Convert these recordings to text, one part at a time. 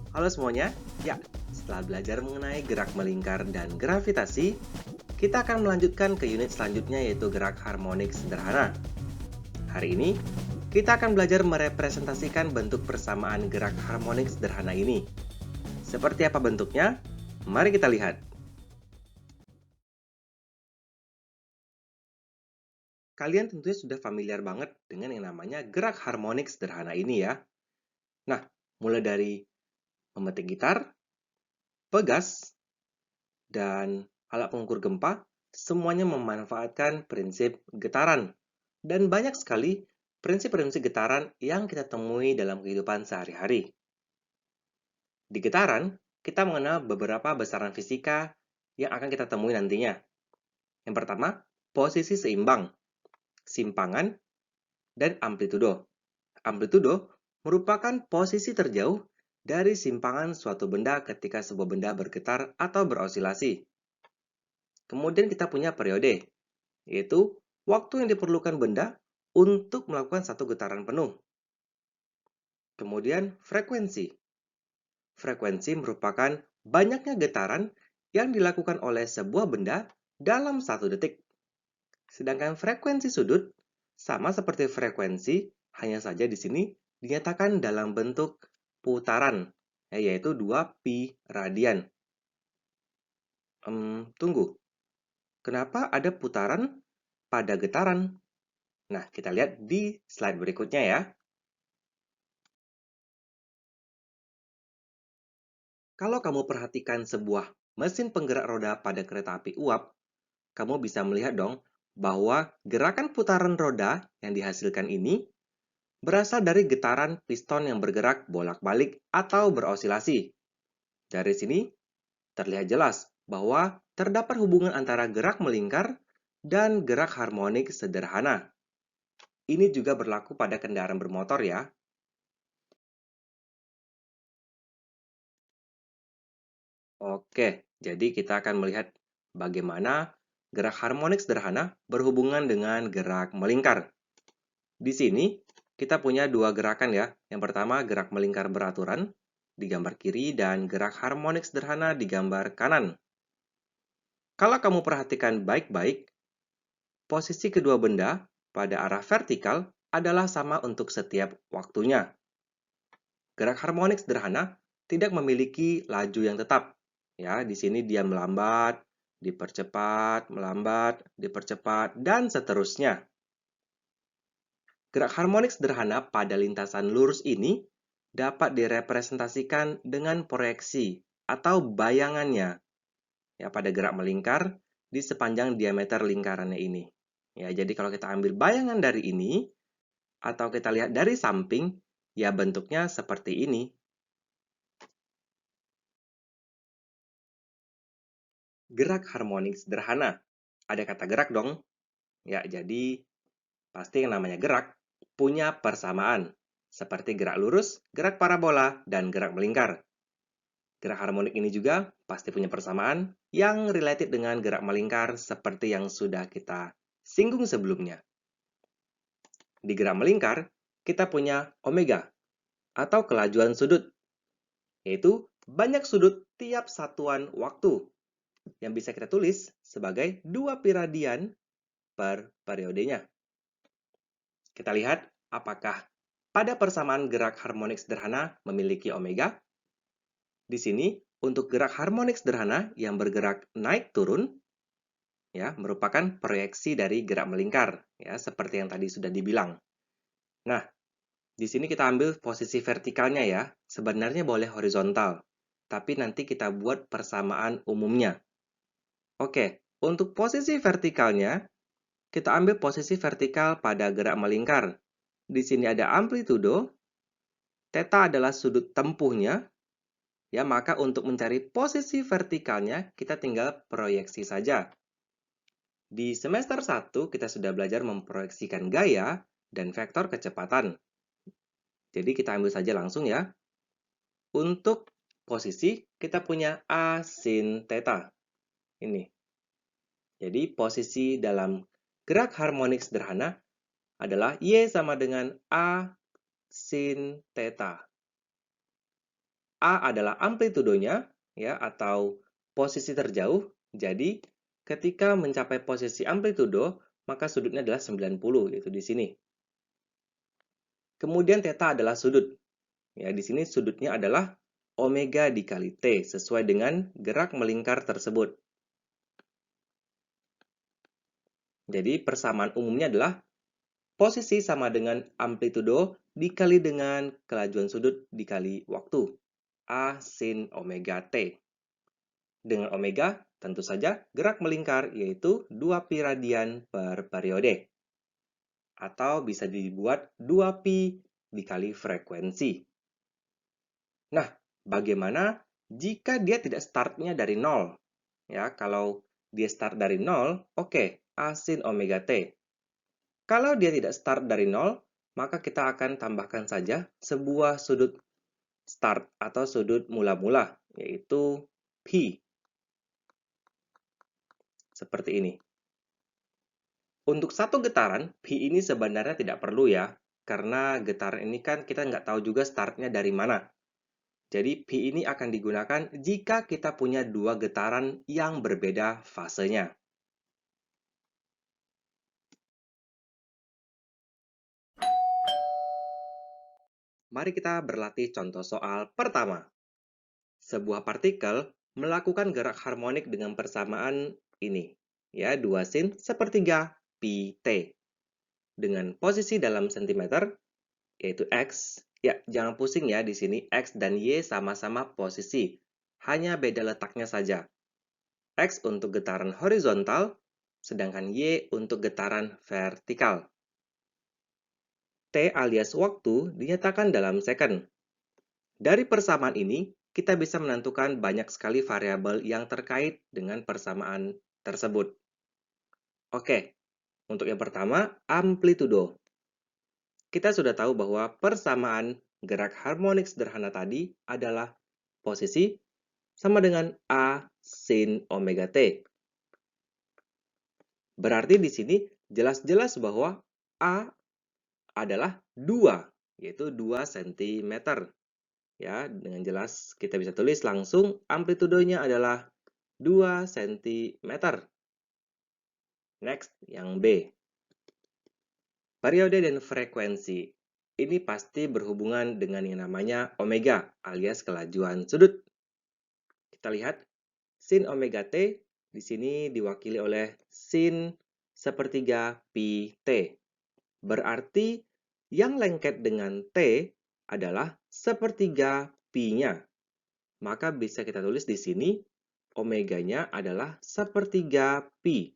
Halo semuanya. Ya, setelah belajar mengenai gerak melingkar dan gravitasi, kita akan melanjutkan ke unit selanjutnya yaitu gerak harmonik sederhana. Hari ini, kita akan belajar merepresentasikan bentuk persamaan gerak harmonik sederhana ini. Seperti apa bentuknya? Mari kita lihat. Kalian tentunya sudah familiar banget dengan yang namanya gerak harmonik sederhana ini ya. Nah, mulai dari memetik gitar, pegas, dan alat pengukur gempa, semuanya memanfaatkan prinsip getaran. Dan banyak sekali prinsip-prinsip getaran yang kita temui dalam kehidupan sehari-hari. Di getaran, kita mengenal beberapa besaran fisika yang akan kita temui nantinya. Yang pertama, posisi seimbang, simpangan, dan amplitudo. Amplitudo merupakan posisi terjauh dari simpangan suatu benda ketika sebuah benda bergetar atau berosilasi. Kemudian kita punya periode, yaitu waktu yang diperlukan benda untuk melakukan satu getaran penuh. Kemudian frekuensi. Frekuensi merupakan banyaknya getaran yang dilakukan oleh sebuah benda dalam satu detik. Sedangkan frekuensi sudut sama seperti frekuensi, hanya saja di sini dinyatakan dalam bentuk putaran, yaitu 2pi radian. Tunggu, kenapa ada putaran pada getaran? Nah, kita lihat di slide berikutnya ya. Kalau kamu perhatikan sebuah mesin penggerak roda pada kereta api uap, kamu bisa melihat dong bahwa gerakan putaran roda yang dihasilkan ini berasal dari getaran piston yang bergerak bolak-balik atau berosilasi. Dari sini terlihat jelas bahwa terdapat hubungan antara gerak melingkar dan gerak harmonik sederhana. Ini juga berlaku pada kendaraan bermotor ya. Oke, jadi kita akan melihat bagaimana gerak harmonik sederhana berhubungan dengan gerak melingkar. Di sini kita punya dua gerakan ya. Yang pertama gerak melingkar beraturan di gambar kiri dan gerak harmonik sederhana di gambar kanan. Kalau kamu perhatikan baik-baik, posisi kedua benda pada arah vertikal adalah sama untuk setiap waktunya. Gerak harmonik sederhana tidak memiliki laju yang tetap. Ya, di sini dia melambat, melambat, dipercepat, dan seterusnya. Gerak harmonik sederhana pada lintasan lurus ini dapat direpresentasikan dengan proyeksi atau bayangannya ya pada gerak melingkar di sepanjang diameter lingkarannya ini. Ya, jadi kalau kita ambil bayangan dari ini atau kita lihat dari samping, ya bentuknya seperti ini. Gerak harmonik sederhana. Ada kata gerak dong. Ya, jadi pasti yang namanya gerak punya persamaan, seperti gerak lurus, gerak parabola, dan gerak melingkar. Gerak harmonik ini juga pasti punya persamaan yang related dengan gerak melingkar seperti yang sudah kita singgung sebelumnya. Di gerak melingkar, kita punya omega atau kelajuan sudut, yaitu banyak sudut tiap satuan waktu yang bisa kita tulis sebagai 2pi radian per periodenya. Kita lihat apakah pada persamaan gerak harmonik sederhana memiliki omega. Di sini, untuk gerak harmonik sederhana yang bergerak naik turun, ya, merupakan proyeksi dari gerak melingkar, ya, seperti yang tadi sudah dibilang. Nah, di sini kita ambil posisi vertikalnya ya, sebenarnya boleh horizontal, tapi nanti kita buat persamaan umumnya. Oke, untuk posisi vertikalnya, kita ambil posisi vertikal pada gerak melingkar. Di sini ada amplitudo, theta adalah sudut tempuhnya, ya, maka untuk mencari posisi vertikalnya, kita tinggal proyeksi saja. Di semester 1, kita sudah belajar memproyeksikan gaya dan vektor kecepatan. Jadi kita ambil saja langsung ya. Untuk posisi, kita punya A sin theta. Ini. Jadi posisi dalam gerak harmonik sederhana adalah Y sama dengan A sin theta. A adalah amplitudonya, ya, atau posisi terjauh. Jadi, ketika mencapai posisi amplitudo, maka sudutnya adalah 90, yaitu di sini. Kemudian theta adalah sudut. Ya, di sini sudutnya adalah omega dikali T, sesuai dengan gerak melingkar tersebut. Jadi, persamaan umumnya adalah posisi sama dengan amplitudo dikali dengan kelajuan sudut dikali waktu. A sin omega T. Dengan omega, tentu saja gerak melingkar, yaitu 2 pi radian per periode. Atau bisa dibuat 2 pi dikali frekuensi. Nah, bagaimana jika dia tidak startnya dari 0? Ya, kalau dia start dari 0, oke, A sin omega T. Kalau dia tidak start dari 0, maka kita akan tambahkan saja sebuah sudut start atau sudut mula-mula, yaitu pi. Seperti ini. Untuk satu getaran, pi ini sebenarnya tidak perlu ya, karena getaran ini kan kita nggak tahu juga startnya dari mana. Jadi, pi ini akan digunakan jika kita punya dua getaran yang berbeda fasenya. Mari kita berlatih contoh soal pertama. Sebuah partikel melakukan gerak harmonik dengan persamaan ini, ya, 2 sin sepertiga pi t. Dengan posisi dalam sentimeter, yaitu X, ya, jangan pusing ya di sini, X dan Y sama-sama posisi, hanya beda letaknya saja. X untuk getaran horizontal, sedangkan Y untuk getaran vertikal. T alias waktu dinyatakan dalam second. Dari persamaan ini, kita bisa menentukan banyak sekali variabel yang terkait dengan persamaan tersebut. Oke, untuk yang pertama, amplitudo. Kita sudah tahu bahwa persamaan gerak harmonik sederhana tadi adalah posisi sama dengan A sin omega T. Berarti di sini jelas-jelas bahwa A adalah 2, yaitu 2 cm. Ya, dengan jelas kita bisa tulis langsung amplitudonya adalah 2 cm. Next, yang B. Periode dan frekuensi. Ini pasti berhubungan dengan yang namanya omega alias kelajuan sudut. Kita lihat sin omega T di sini diwakili oleh sin sepertiga pi T. Berarti yang lengket dengan T adalah sepertiga pi-nya. Maka bisa kita tulis di sini, omeganya adalah sepertiga pi.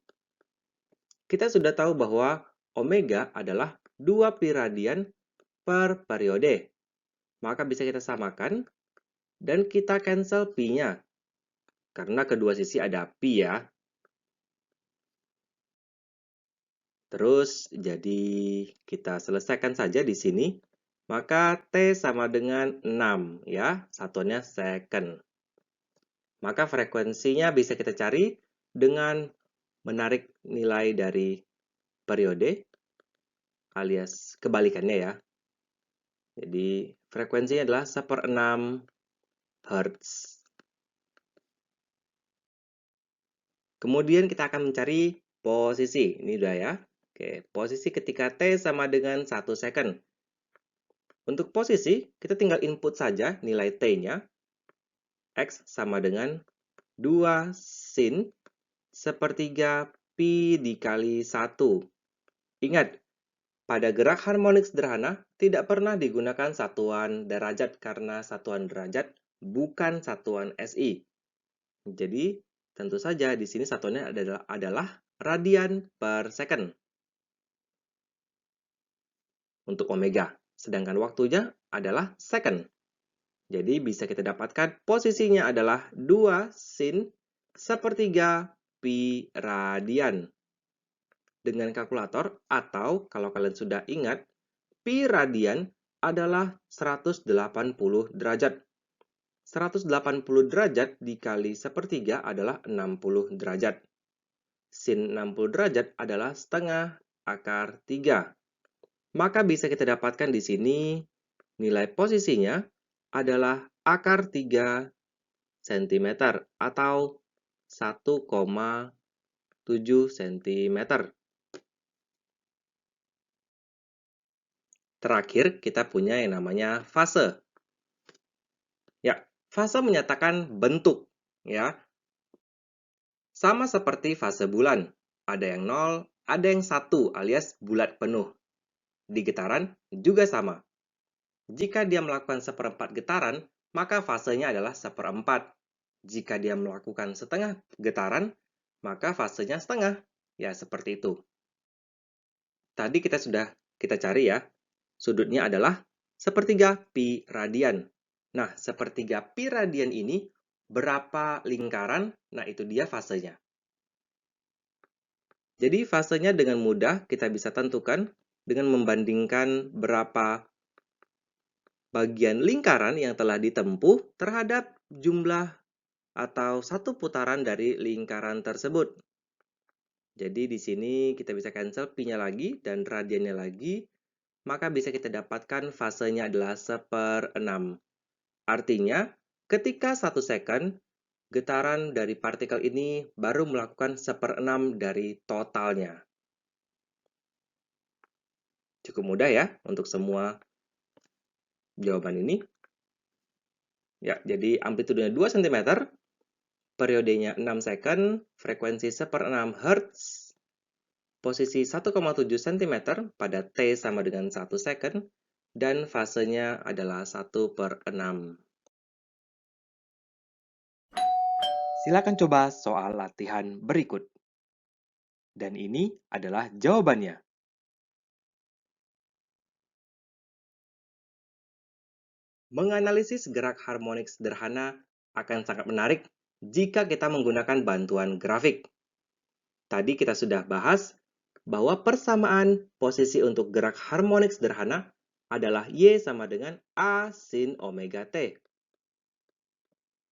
Kita sudah tahu bahwa omega adalah 2 pi radian per periode. Maka bisa kita samakan, dan kita cancel pi-nya. Karena kedua sisi ada pi ya. Terus, jadi kita selesaikan saja di sini. Maka T sama dengan 6, ya. Satuannya second. Maka frekuensinya bisa kita cari dengan menarik nilai dari periode, alias kebalikannya ya. Jadi, frekuensinya adalah 1/6 Hz. Kemudian kita akan mencari posisi. Ini udah ya. Oke, posisi ketika T sama dengan 1 second. Untuk posisi, kita tinggal input saja nilai T-nya. X sama dengan 2 sin sepertiga pi dikali 1. Ingat, pada gerak harmonik sederhana tidak pernah digunakan satuan derajat karena satuan derajat bukan satuan SI. Jadi, tentu saja di sini satuannya adalah radian per second untuk omega, sedangkan waktunya adalah second. Jadi bisa kita dapatkan posisinya adalah 2 sin sepertiga pi radian. Dengan kalkulator, atau kalau kalian sudah ingat, pi radian adalah 180 derajat. 180 derajat dikali sepertiga adalah 60 derajat. Sin 60 derajat adalah setengah akar 3. Maka bisa kita dapatkan di sini nilai posisinya adalah akar 3 cm atau 1,7 cm. Terakhir, kita punya yang namanya fase. Ya, fase menyatakan bentuk, ya. Sama seperti fase bulan. Ada yang 0, ada yang 1 alias bulat penuh. Di getaran juga sama. Jika dia melakukan seperempat getaran, maka fasenya adalah seperempat. Jika dia melakukan setengah getaran, maka fasenya setengah. Ya, seperti itu. Tadi kita cari ya. Sudutnya adalah sepertiga pi radian. Nah, sepertiga pi radian ini berapa lingkaran? Nah, itu dia fasenya. Jadi, fasenya dengan mudah kita bisa tentukan dengan membandingkan berapa bagian lingkaran yang telah ditempuh terhadap jumlah atau satu putaran dari lingkaran tersebut. Jadi di sini kita bisa cancel pi-nya lagi dan radiannya lagi, maka bisa kita dapatkan fasenya adalah 1/6. Artinya, ketika 1 second, getaran dari partikel ini baru melakukan 1/6 dari totalnya. Cukup mudah ya untuk semua jawaban ini. Ya, jadi amplitudenya 2 cm, periodenya 6 second, frekuensi 1/6 Hz, posisi 1,7 cm pada T sama dengan 1 second, dan fasenya adalah 1/6. Silakan coba soal latihan berikut. Dan ini adalah jawabannya. Menganalisis gerak harmonik sederhana akan sangat menarik jika kita menggunakan bantuan grafik. Tadi kita sudah bahas bahwa persamaan posisi untuk gerak harmonik sederhana adalah Y sama dengan A sin omega T.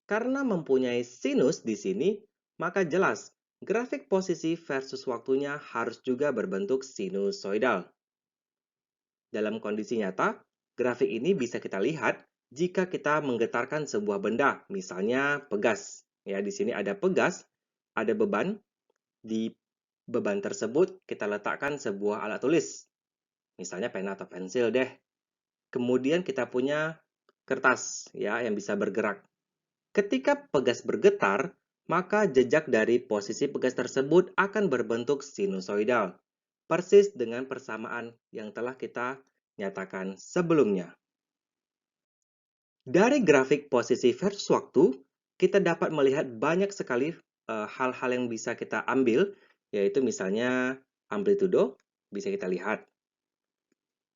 Karena mempunyai sinus di sini, maka jelas grafik posisi versus waktunya harus juga berbentuk sinusoidal. Dalam kondisi nyata, grafik ini bisa kita lihat jika kita menggetarkan sebuah benda, misalnya pegas. Ya, di sini ada pegas, ada beban. Di beban tersebut kita letakkan sebuah alat tulis, misalnya pena atau pensil deh. Kemudian kita punya kertas ya yang bisa bergerak. Ketika pegas bergetar, maka jejak dari posisi pegas tersebut akan berbentuk sinusoidal, persis dengan persamaan yang telah kita nyatakan sebelumnya. Dari grafik posisi versus waktu, kita dapat melihat banyak sekali hal-hal yang bisa kita ambil, yaitu misalnya amplitudo, bisa kita lihat.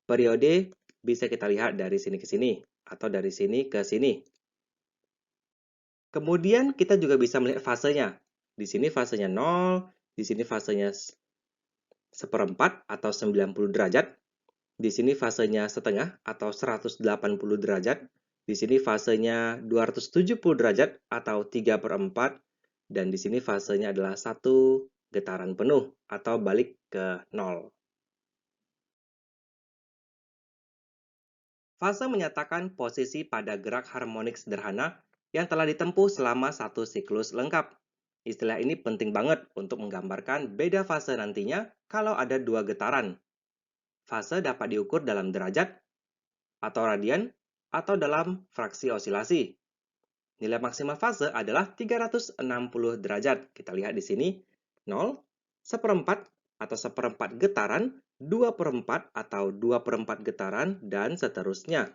Periode, bisa kita lihat dari sini ke sini, atau dari sini ke sini. Kemudian kita juga bisa melihat fasenya. Di sini fasenya 0, di sini fasenya seperempat atau 90 derajat. Di sini fasenya setengah atau 180 derajat. Di sini fasenya 270 derajat atau 3/4. Dan di sini fasenya adalah 1 getaran penuh atau balik ke 0. Fase menyatakan posisi pada gerak harmonik sederhana yang telah ditempuh selama satu siklus lengkap. Istilah ini penting banget untuk menggambarkan beda fase nantinya kalau ada dua getaran. Fase dapat diukur dalam derajat, atau radian, atau dalam fraksi osilasi. Nilai maksimal fase adalah 360 derajat. Kita lihat di sini, 0, seperempat atau seperempat getaran, 2/4 atau 2/4 getaran, dan seterusnya.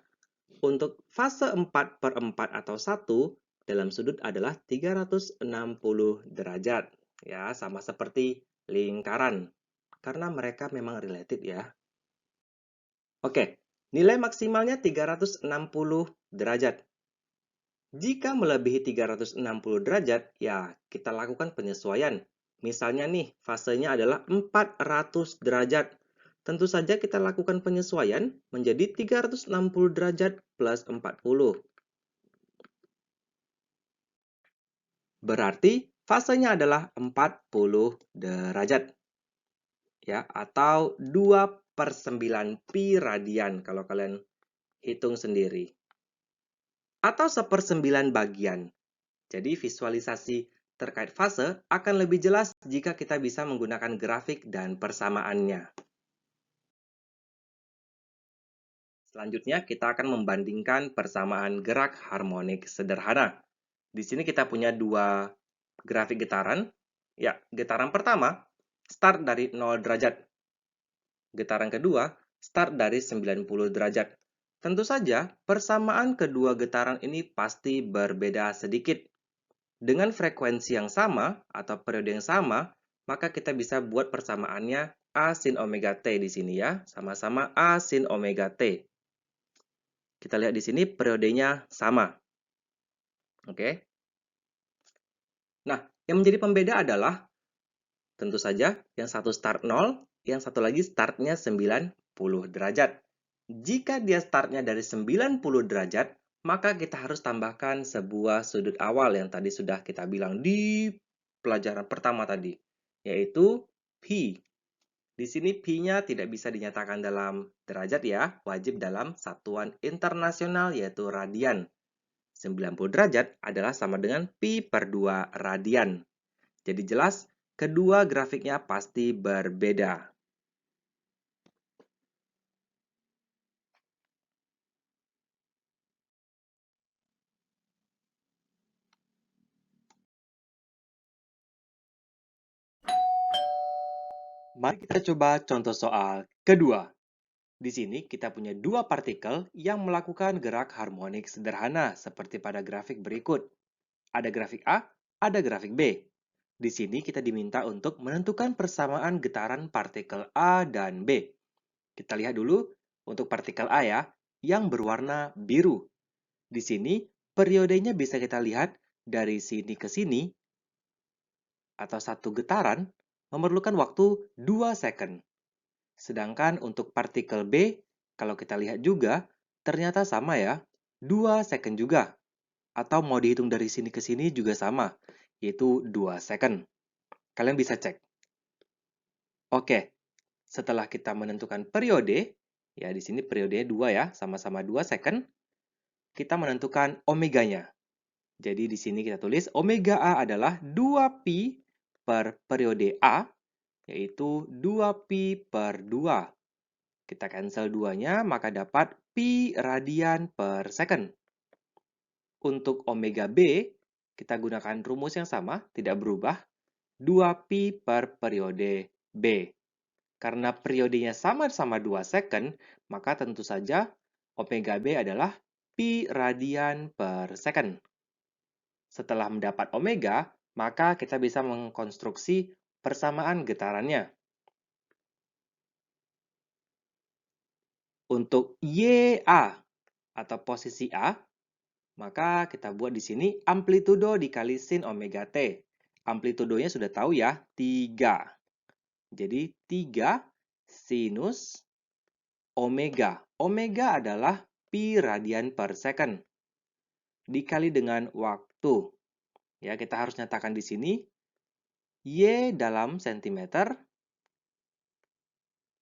Untuk fase 4/4 atau 1, dalam sudut adalah 360 derajat. Ya, sama seperti lingkaran. Karena mereka memang related ya. Oke, nilai maksimalnya 360 derajat. Jika melebihi 360 derajat, ya kita lakukan penyesuaian. Misalnya nih, fasenya adalah 400 derajat. Tentu saja kita lakukan penyesuaian menjadi 360 derajat plus 40. Berarti fasenya adalah 40 derajat. Ya, atau 2/9 pi radian kalau kalian hitung sendiri. atau 1/9 bagian. Jadi visualisasi terkait fase akan lebih jelas jika kita bisa menggunakan grafik dan persamaannya. Selanjutnya, kita akan membandingkan persamaan gerak harmonik sederhana. Di sini kita punya dua grafik getaran. Ya, getaran pertama start dari 0 derajat. Getaran kedua start dari 90 derajat. Tentu saja, persamaan kedua getaran ini pasti berbeda sedikit. Dengan frekuensi yang sama atau periode yang sama, maka kita bisa buat persamaannya A sin omega T di sini ya, sama-sama A sin omega T. Kita lihat di sini periodenya sama. Oke. Nah, yang menjadi pembeda adalah tentu saja yang satu start 0, yang satu lagi startnya 90 derajat. Jika dia startnya dari 90 derajat, maka kita harus tambahkan sebuah sudut awal yang tadi sudah kita bilang di pelajaran pertama tadi, yaitu pi. Di sini pi-nya tidak bisa dinyatakan dalam derajat ya, wajib dalam satuan internasional yaitu radian. 90 derajat adalah sama dengan pi per 2 radian. Jadi jelas, kedua grafiknya pasti berbeda. Mari kita coba contoh soal kedua. Di sini kita punya dua partikel yang melakukan gerak harmonik sederhana seperti pada grafik berikut. Ada grafik A, ada grafik B. Di sini kita diminta untuk menentukan persamaan getaran partikel A dan B. Kita lihat dulu untuk partikel A ya, yang berwarna biru. Di sini periodenya bisa kita lihat dari sini ke sini atau satu getaran memerlukan waktu 2 second. Sedangkan untuk partikel B, kalau kita lihat juga, ternyata sama ya, 2 second juga. Atau mau dihitung dari sini ke sini juga sama, yaitu 2 second. Kalian bisa cek. Oke, setelah kita menentukan periode, ya di sini periodenya 2 ya, sama-sama 2 second, kita menentukan omeganya. Jadi di sini kita tulis omega A adalah 2pi per periode A, yaitu 2pi per 2. Kita cancel 2-nya, maka dapat pi radian per second. Untuk omega B, kita gunakan rumus yang sama, tidak berubah, 2pi per periode B. Karena periodenya sama-sama 2 second, maka tentu saja omega B adalah pi radian per second. Setelah mendapat omega, maka kita bisa mengkonstruksi persamaan getarannya. Untuk YA atau posisi A, maka kita buat di sini amplitudo dikali sin omega T. Amplitudonya sudah tahu ya, 3. Jadi 3 sinus omega. Omega adalah pi radian per second. Dikali dengan waktu. Ya, kita harus nyatakan di sini Y dalam sentimeter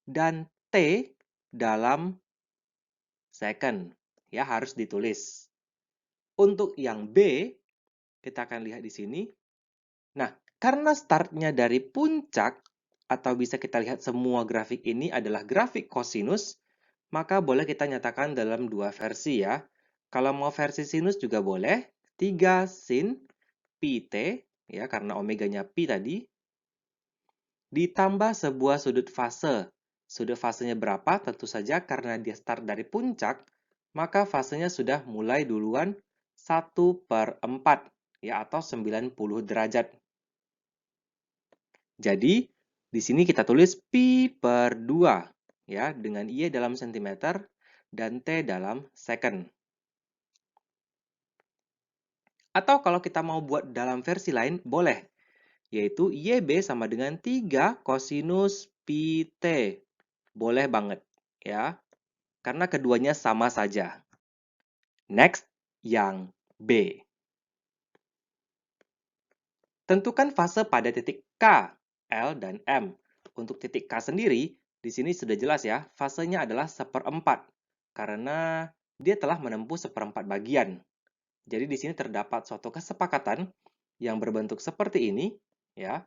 dan T dalam second. Ya, harus ditulis. Untuk yang B, kita akan lihat di sini. Nah, karena startnya dari puncak, atau bisa kita lihat semua grafik ini adalah grafik kosinus, maka boleh kita nyatakan dalam dua versi ya. Kalau mau versi sinus juga boleh, 3 sin pi t, ya karena omeganya pi tadi, ditambah sebuah sudut fase. Sudut fasenya berapa? Tentu saja karena dia start dari puncak, maka fasenya sudah mulai duluan 1/4, ya atau 90 derajat. Jadi, di sini kita tulis pi per 2, ya, dengan Y dalam sentimeter dan T dalam second. Atau kalau kita mau buat dalam versi lain, boleh. Yaitu YB sama dengan 3 kosinus pi T. Boleh banget, ya. Karena keduanya sama saja. Next, yang B. Tentukan fase pada titik K, L, dan M. Untuk titik K sendiri, di sini sudah jelas ya, fasenya adalah 1/4. Karena dia telah menempuh 1/4 bagian. Jadi di sini terdapat suatu kesepakatan yang berbentuk seperti ini, ya.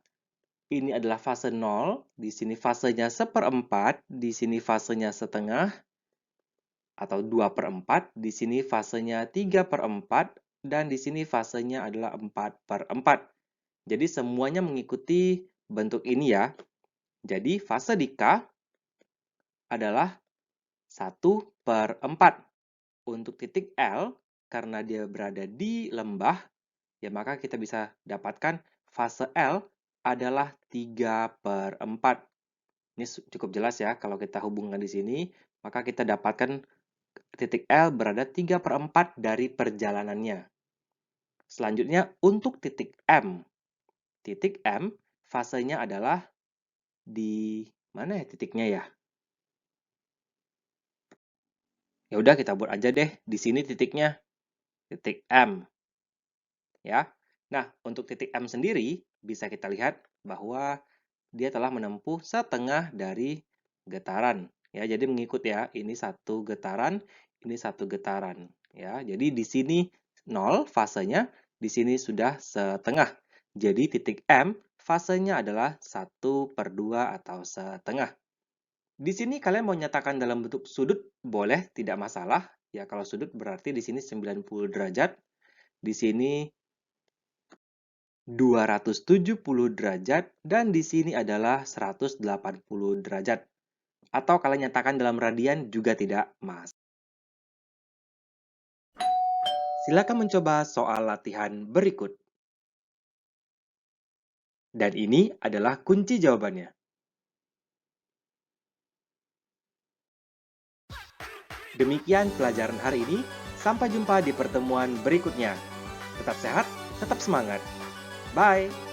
Ini adalah fase 0, di sini fasenya seperempat, di sini fasenya setengah, atau 2/4, di sini fasenya 3/4, dan di sini fasenya adalah 4/4. Jadi semuanya mengikuti bentuk ini ya. Jadi fase di K adalah 1/4. Untuk titik L, karena dia berada di lembah, ya maka kita bisa dapatkan fase L adalah 3/4. Ini cukup jelas ya, kalau kita hubungkan di sini, maka kita dapatkan titik L berada 3/4 dari perjalanannya. Selanjutnya, untuk titik M. Titik M, fasenya adalah di mana ya titiknya ya? Ya udah kita buat aja deh di sini titiknya, titik M. Ya. Nah, untuk titik M sendiri bisa kita lihat bahwa dia telah menempuh setengah dari getaran. Ya, jadi mengikut ya, ini satu getaran, ini satu getaran. Ya, jadi di sini 0 fasenya, di sini sudah setengah. Jadi titik M fasenya adalah 1/2 atau setengah. Di sini kalian mau nyatakan dalam bentuk sudut boleh, tidak masalah. Ya, kalau sudut berarti di sini 90 derajat. Di sini 270 derajat, dan di sini adalah 180 derajat. Atau kalian nyatakan dalam radian juga tidak mas. Silakan mencoba soal latihan berikut. Dan ini adalah kunci jawabannya. Demikian pelajaran hari ini. Sampai jumpa di pertemuan berikutnya. Tetap sehat, tetap semangat. Bye!